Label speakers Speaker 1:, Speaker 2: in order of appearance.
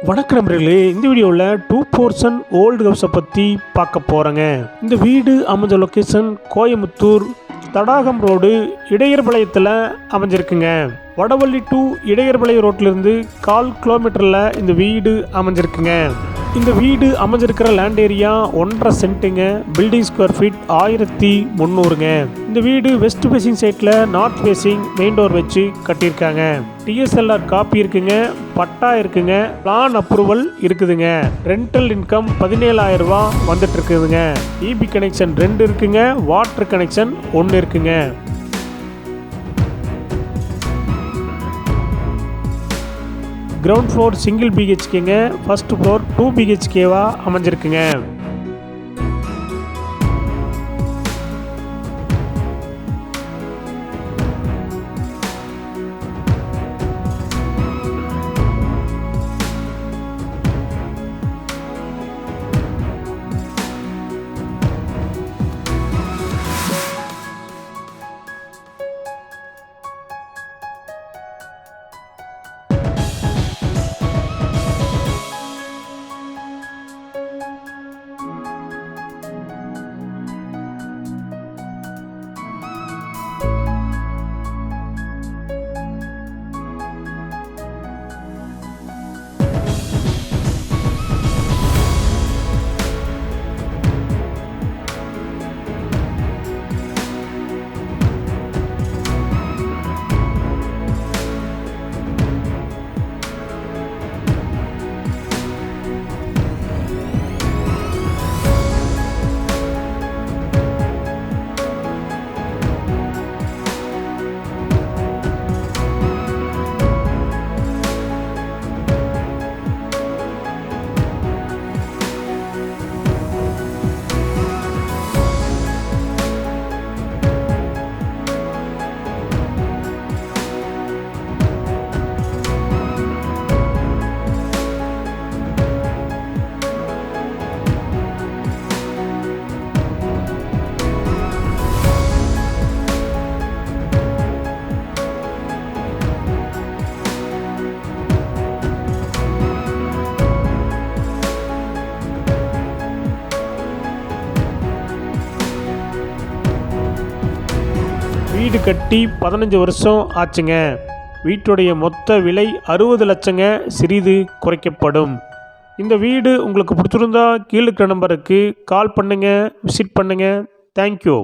Speaker 1: வணக்கம் நண்பர்களே, இந்த வீடியோவில் 2 போர்ஷன் ஓல்டு ஹவுஸை பற்றி பார்க்க போகிறேங்க. இந்த வீடு அமைஞ்ச லொக்கேஷன் கோயமுத்தூர் தடாகம் ரோடு இடையர்பாளையத்தில் அமைஞ்சிருக்குங்க. வடவள்ளி டு இடையர்பாளையம் ரோட்டிலிருந்து 1/4 கிலோமீட்டரில் இந்த வீடு அமைஞ்சிருக்குங்க. இந்த வீடு அமைஞ்சிருக்கிற லேண்ட் ஏரியா 1.5 சென்ட்டுங்க. பில்டிங் ஸ்கொயர் ஃபீட் 1300ங்க. இந்த வீடு வெஸ்ட் ஃபேசிங் சைட்டில் நார்த் ஃபேசிங் மெயின் டோர் வச்சு கட்டியிருக்காங்க. டிஎஸ்எல்ஆர் காப்பி இருக்குங்க, பட்டா இருக்குங்க, பிளான் அப்ரூவல் இருக்குதுங்க. ரெண்டல் இன்கம் 17,000 ரூபா வந்துட்டு இருக்குதுங்க. இபி கனெக்ஷன் 2 இருக்குங்க, வாட்டர் கனெக்ஷன் 1 இருக்குங்க. கிரவுண்ட் ஃப்ளோர் சிங்கிள் பிஹெச்கேங்க, ஃபர்ஸ்ட் ஃப்ளோர் 2 பிஹெச்கேவா அமைஞ்சிருக்குங்க. வீடு கட்டி 15 வருஷம் ஆச்சுங்க. வீட்டுடைய மொத்த விலை 60 லட்சங்க, சிறிது குறைக்கப்படும். இந்த வீடு உங்களுக்கு பிடிச்சிருந்தா கீழே இருக்கிற நம்பருக்கு கால் பண்ணுங்கள், விசிட் பண்ணுங்கள். தேங்க்யூ.